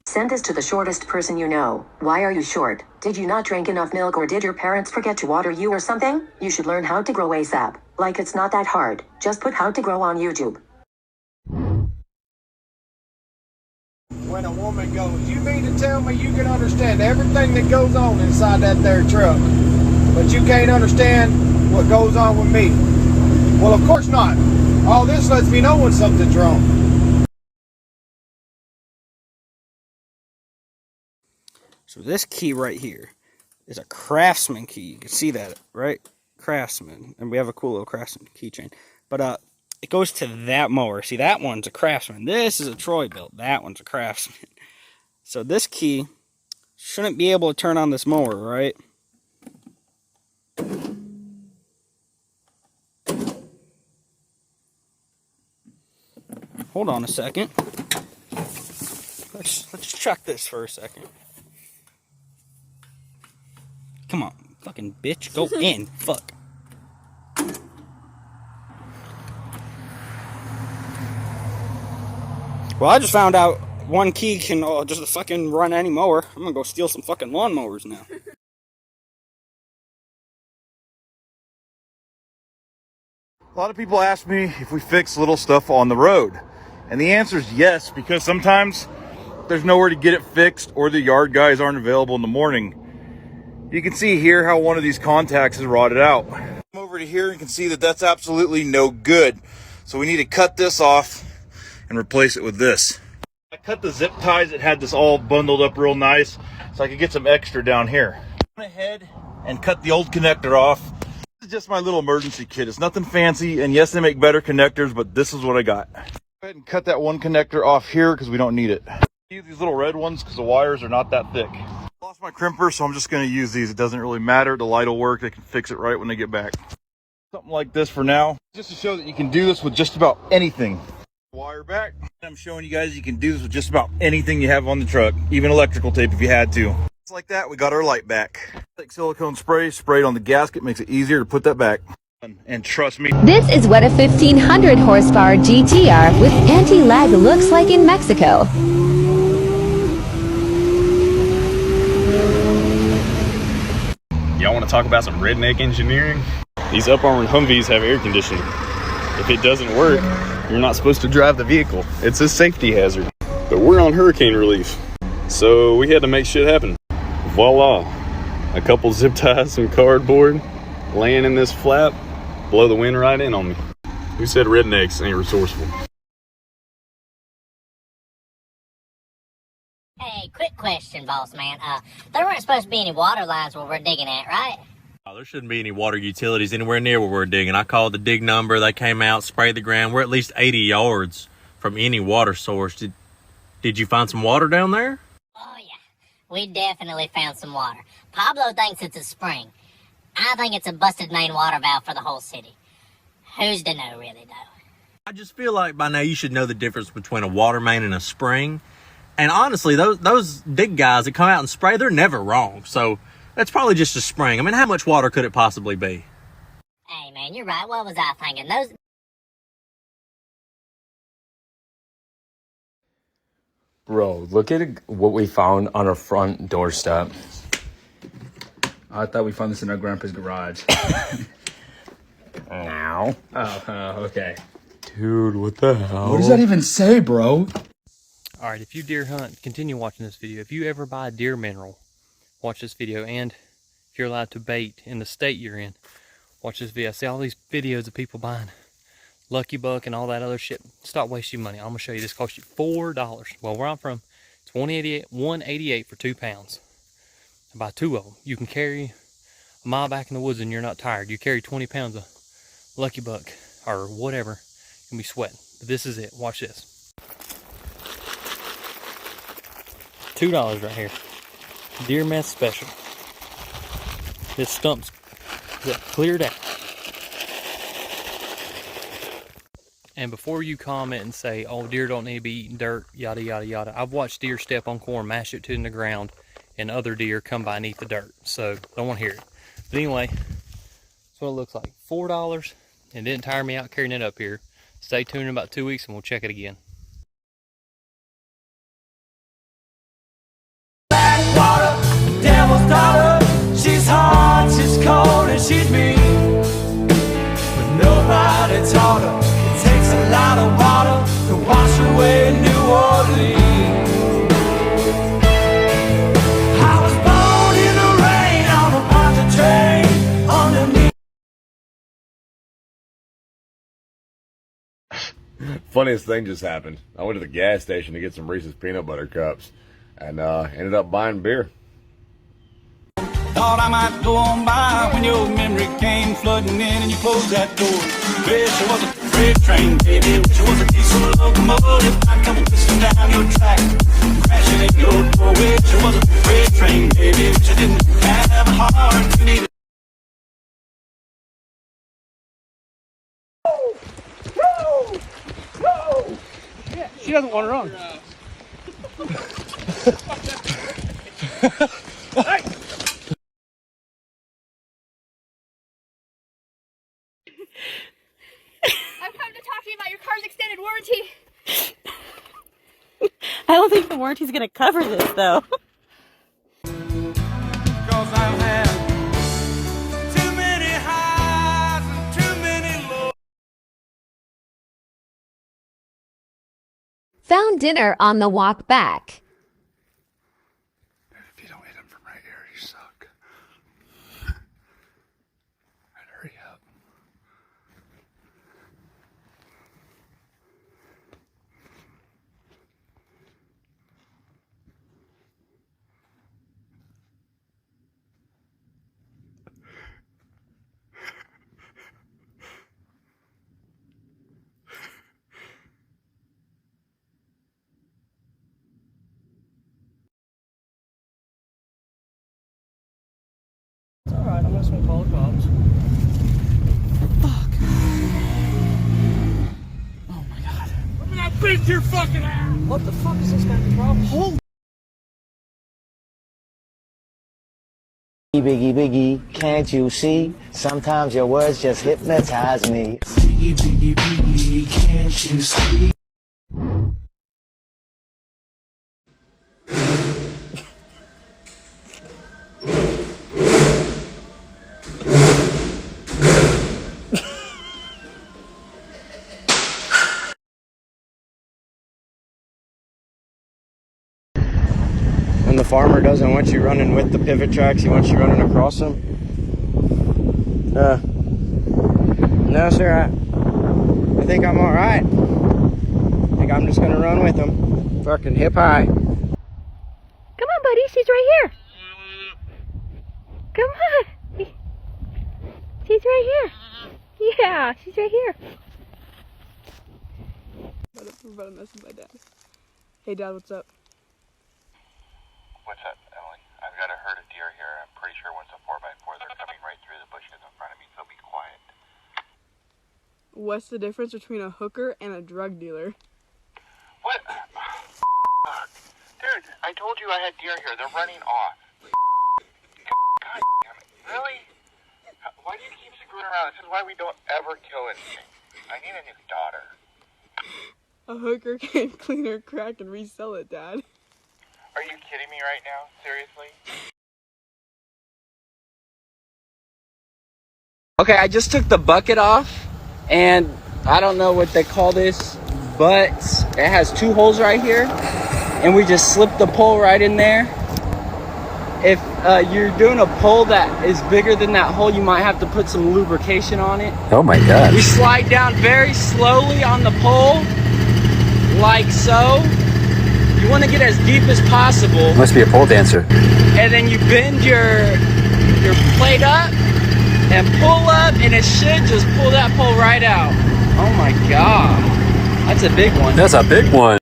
Send this to the shortest person you know. Why are you short? Did you not drink enough milk or did your parents forget to water you or something? You should learn how to grow ASAP. Like it's not that hard. Just put how to grow on YouTube. When a woman goes, you mean to tell me you can understand everything that goes on inside that there truck, but you can't understand what goes on with me? Well, of course not. All this lets me know when something's wrong. So this key right here is a Craftsman key. You can see that, right? Craftsman. And we have a cool little Craftsman keychain. But it goes to that mower. See, that one's a Craftsman. This is a Troy built. That one's a Craftsman. So this key shouldn't be able to turn on this mower, right? Hold on a second. Let's check this for a second. Come on, fucking bitch, go in. Fuck. Well, I just found out one key can just fucking run any mower. I'm gonna go steal some fucking lawnmowers now. A lot of people ask me if we fix little stuff on the road. And the answer is yes, because sometimes there's nowhere to get it fixed or the yard guys aren't available in the morning. You can see here how one of these contacts is rotted out. Come over to here and can see that that's absolutely no good. So we need to cut this off and replace it with this. I cut the zip ties that had this all bundled up real nice so I could get some extra down here. I went ahead and cut the old connector off. This is just my little emergency kit. It's nothing fancy, and yes, they make better connectors, but this is what I got. Go ahead and cut that one connector off here because we don't need it. I use these little red ones because the wires are not that thick. I lost my crimper, so I'm just going to use these. It doesn't really matter. The light will work. They can fix it right when they get back. Something like this for now, just to show that you can do this with just about anything. Wire back. I'm showing you guys you can do this with just about anything you have on the truck, even electrical tape if you had to. Just like that, we got our light back. Like silicone spray, sprayed on the gasket, makes it easier to put that back. And trust me, This is what a 1500 horsepower GTR with anti-lag looks like in Mexico. Y'all want to talk about some redneck engineering? These up-armored Humvees have air conditioning. If it doesn't work, you're not supposed to drive the vehicle. It's a safety hazard. But we're on hurricane relief, so we had to make shit happen. Voila. A couple zip ties, some cardboard, laying in this flap, blow the wind right in on me. Who said rednecks ain't resourceful? Hey, quick question, boss man. There weren't supposed to be any water lines where we're digging at, right? Oh, there shouldn't be any water utilities anywhere near where we're digging. I called the dig number. They came out, sprayed the ground. We're at least 80 yards from any water source. Did you find some water down there? Oh, yeah. We definitely found some water. Pablo thinks it's a spring. I think it's a busted main water valve for the whole city. Who's to know, really, though? I just feel like by now you should know the difference between a water main and a spring. And honestly, those dig guys that come out and spray, they're never wrong. So that's probably just a spring. I mean, how much water could it possibly be? Hey, man, you're right. What was I thinking? Those... Bro, look at what we found on our front doorstep. I thought we found this in our grandpa's garage. Now. Oh, okay. Dude, what the hell? What does that even say, bro? Alright, if you deer hunt, continue watching this video. If you ever buy a deer mineral, watch this video. And if you're allowed to bait in the state you're in, watch this video. I see all these videos of people buying Lucky Buck and all that other shit. Stop wasting money. I'm going to show you. This costs you $4. Well, where I'm from, it's $188 for 2 pounds. Buy 2 of them. You can carry a mile back in the woods and you're not tired. You carry 20 pounds of Lucky Buck or whatever, you're gonna be sweating. But this is it. Watch this. $2 right here. Deer mess special. This stump's cleared out. And before you comment and say, oh, deer don't need to be eating dirt, yada, yada, yada. I've watched deer step on corn, mash it to the ground, and other deer come by and eat the dirt. So, don't want to hear it. But anyway, that's what it looks like. $4. It didn't tire me out carrying it up here. Stay tuned in about 2 weeks and we'll check it again. Water, devil's daughter. She's hot, she's cold, and she's mean. But nobody taught her it takes a lot of water to wash away New Orleans. I was born in the rain on a Ponte train underneath. Funniest thing just happened. I went to the gas station to get some Reese's peanut butter cups and ended up buying beer. Thought I might go on by when your memory came flooding in and you closed that door. Wish it was a freight train, baby. Wish it was a diesel locomotive. I'd come whistling down your track, crashing in your door. Wish it was a freight train, baby. Wish it didn't have a heart. You needed. No! Yeah, she doesn't want to run. Hey! I've come to talk to you about your car's extended warranty. I don't think the warranty's gonna cover this though. Cause I've had too many highs and too many lows. Found dinner on the walk back. If you don't hit them from right here, you suck. I'd hurry up. It's alright, I'm just gonna call the cops. Fuck. Oh my god. I'm gonna beat your fucking ass! What the fuck is this guy's problem? Holy. Biggie, biggie, can't you see? Sometimes your words just hypnotize me. Biggie, biggie, biggie, can't you see? farmer doesn't want you running with the pivot tracks, he wants you running across them. No, sir, I think I'm all right. I think I'm just gonna run with them. Fucking hip high. Come on, buddy. She's right here. Come on. She's right here. Yeah, she's right here. We're about to mess with my dad. Hey, Dad, what's up? What's up, Emily? I've got a herd of deer here. I'm pretty sure one's a 4x4. They're coming right through the bushes in front of me, so be quiet. What's the difference between a hooker and a drug dealer? What? Dude, I told you I had deer here. They're running off. God damn it. Really? Why do you keep screwing around? This is why we don't ever kill anything. I need a new daughter. A hooker can't clean her crack and resell it, Dad. Are you kidding me right now? Seriously? Okay, I just took the bucket off, and I don't know what they call this, but it has 2 holes right here, and we just slipped the pole right in there. If you're doing a pole that is bigger than that hole, you might have to put some lubrication on it. Oh my god. We slide down very slowly on the pole, like so. You want to get as deep as possible. Must be a pole dancer. And then you bend your plate up and pull up, and it should just pull that pole right out. Oh my god. That's a big one. That's a big one.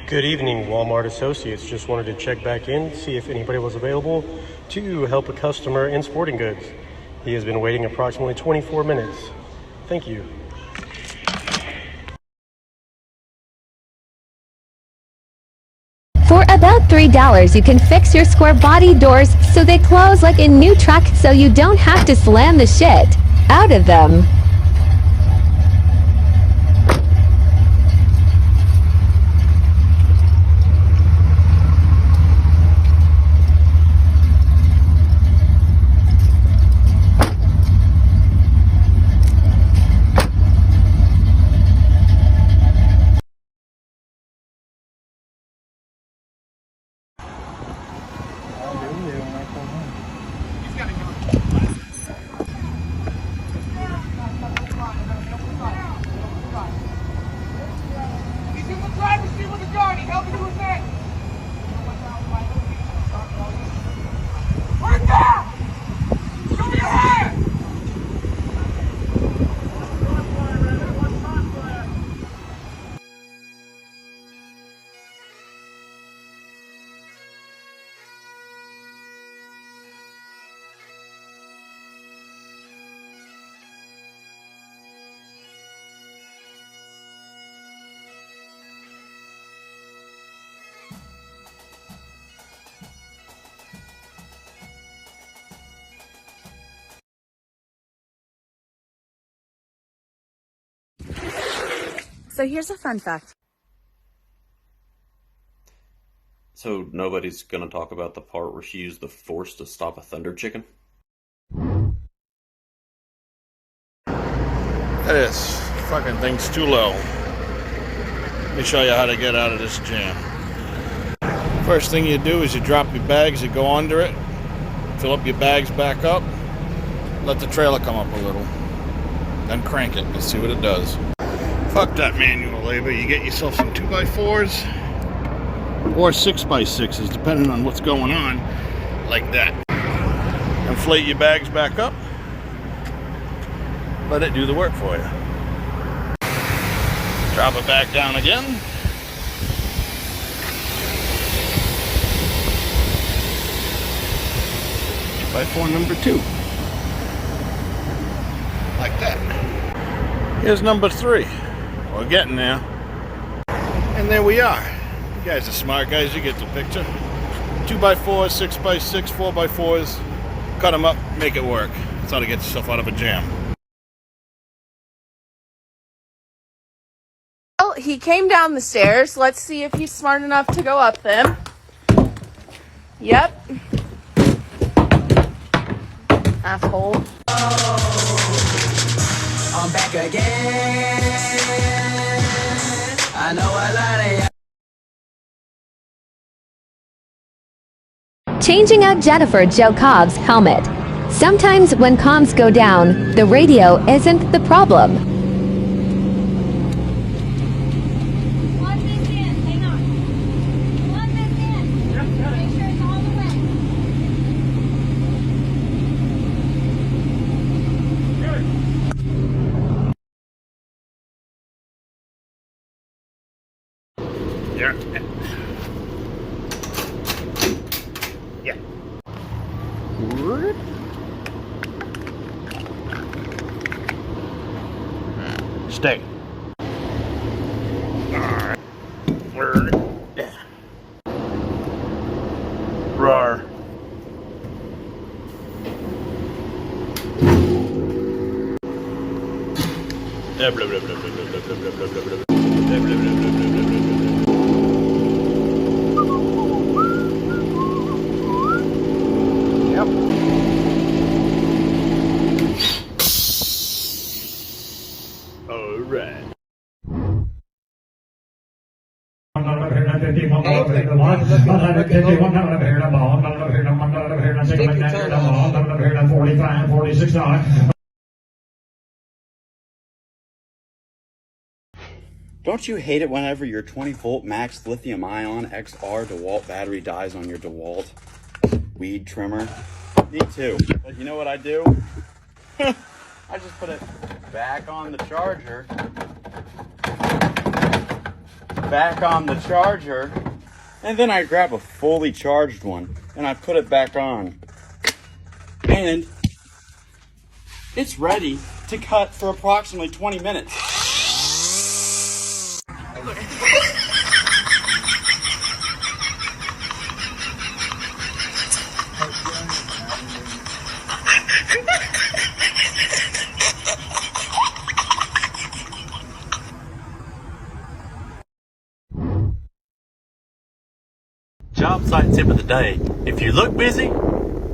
Good evening, Walmart Associates. Just wanted to check back in, see if anybody was available to help a customer in sporting goods. He has been waiting approximately 24 minutes. Thank you. For about $3, you can fix your square body doors so they close like a new truck so you don't have to slam the shit out of them. So here's a fun fact. So nobody's gonna talk about the part where she used the force to stop a thunder chicken? This fucking thing's too low. Let me show you how to get out of this jam. First thing you do is you drop your bags, you go under it, fill up your bags back up, let the trailer come up a little, then crank it and see what it does. Fuck that manual labor. You get yourself some 2x4s or 6x6s, depending on what's going on, like that. Inflate your bags back up. Let it do the work for you. Drop it back down again. By 4 number 2. Like that. Here's number 3. We're getting there. And there we are. You guys are smart guys, you get the picture. 2x4s, 6x6, 4x4s. Cut them up, make it work. That's how to get yourself out of a jam. Well, he came down the stairs. Let's see if he's smart enough to go up them. Yep. Asshole. back again. I know a lot of Changing out Jennifer Jo Cobb's helmet. Sometimes when comms go down, the radio isn't the problem. Yeah. Yeah. Stay. Alright. Yeah. Roar. Blah, blah, blah, blah, blah, blah, blah, blah, blah, blah, blah, blah, blah, blah, blah, Yep. All right. Don't you hate it whenever your 20-volt max lithium-ion XR DeWalt battery dies on your DeWalt weed trimmer? Me too. But you know what I do? I just put it back on the charger. And then I grab a fully charged one and I put it back on. And it's ready to cut for approximately 20 minutes. Job site tip of the day. If you look busy,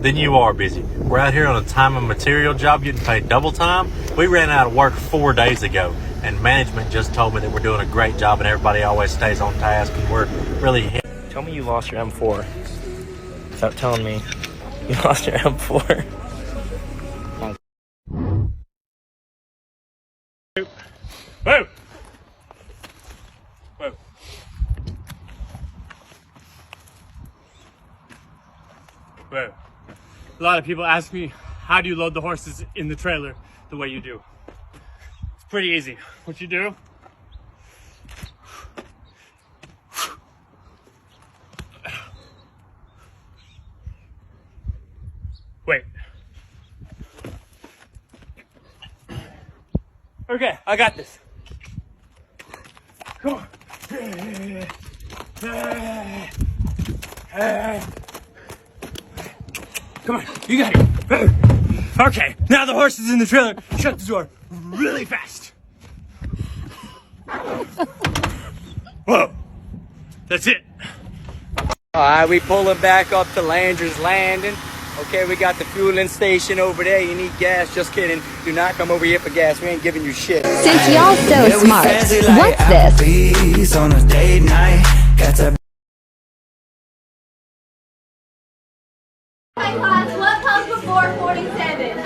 then you are busy. We're out here on a time and material job getting paid double time. We ran out of work 4 days ago, and management just told me that we're doing a great job and everybody always stays on task and we're really hit. Tell me you lost your M4 without telling me you lost your M4. Whoa! Whoa. Whoa. A lot of people ask me, how do you load the horses in the trailer the way you do? It's pretty easy. What you do? Wait. Okay, I got this. Come on. Come on, you got it. Okay, now the horse is in the trailer. Shut the door really fast. Whoa, that's it. Alright, we pulling back up to Landry's Landing. Okay, we got the fueling station over there. You need gas. Just kidding. Do not come over here for gas. We ain't giving you shit. Since y'all so smart, what's this? on a date night. Got to Hi class, what comes before 47?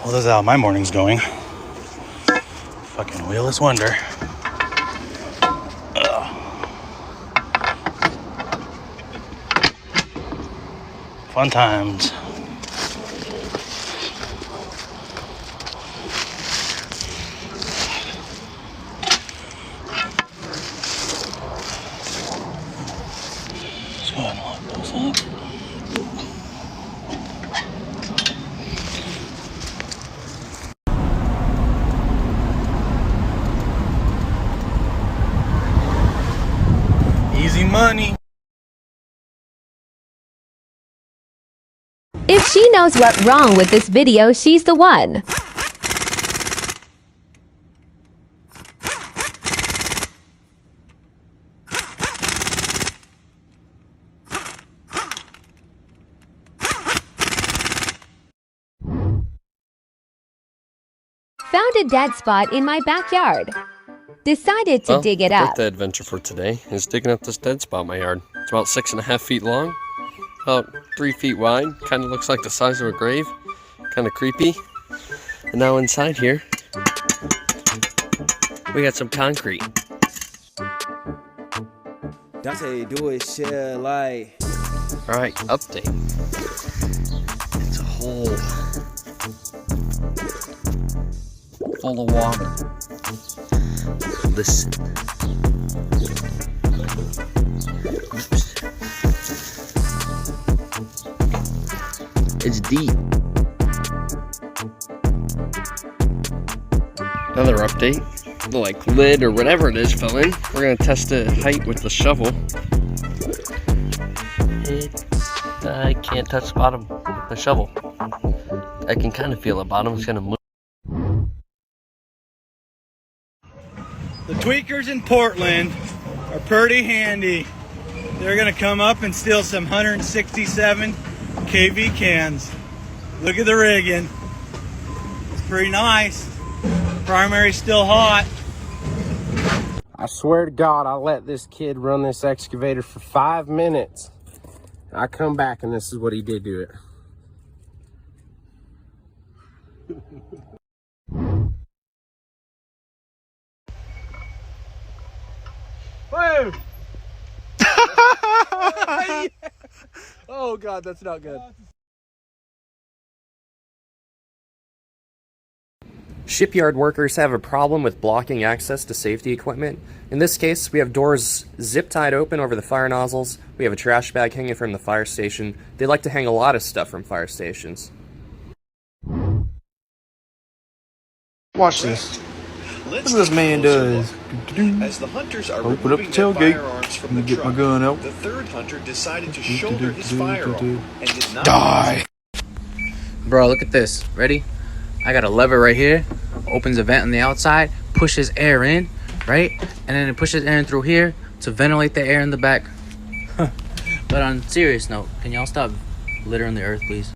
Well, this is how my morning's going. Fucking wheelless wonder. Ugh. Fun times. Let's go ahead and lock those up. Easy money. If she knows what's wrong with this video, she's the one. found a dead spot in my backyard. Decided to dig it up. The adventure for today is digging up this dead spot in my yard. It's about 6.5 feet long, about 3 feet wide. Kind of looks like the size of a grave. Kind of creepy. And now inside here, we got some concrete. Dante, do it, share, like. Alright, update. It's a hole full of water. Listen. Oops. It's deep. Another update. The lid or whatever it is fell in. We're gonna test the height with the shovel. I can't touch the bottom with the shovel. I can kind of feel the bottom is gonna move. The tweakers in Portland are pretty handy. They're gonna come up and steal some 167 kV cans. Look at the rigging. It's pretty nice. Primary's still hot. I swear to God, I let this kid run this excavator for 5 minutes. I come back and this is what he did to it. Whoa! Oh God, that's not good. Shipyard workers have a problem with blocking access to safety equipment. In this case, we have doors zip-tied open over the fire nozzles. We have a trash bag hanging from the fire station. They like to hang a lot of stuff from fire stations. Watch this. Look what this man does. As the hunters are Open up the removing their tailgate. firearms from Let me the get truck, my gun out. the third hunter decided to shoulder his firearm and did not Die. Bro, look at this. Ready? I got a lever right here. Opens a vent on the outside, pushes air in, right? And then it pushes air in through here to ventilate the air in the back. But on a serious note, can y'all stop littering the earth, please?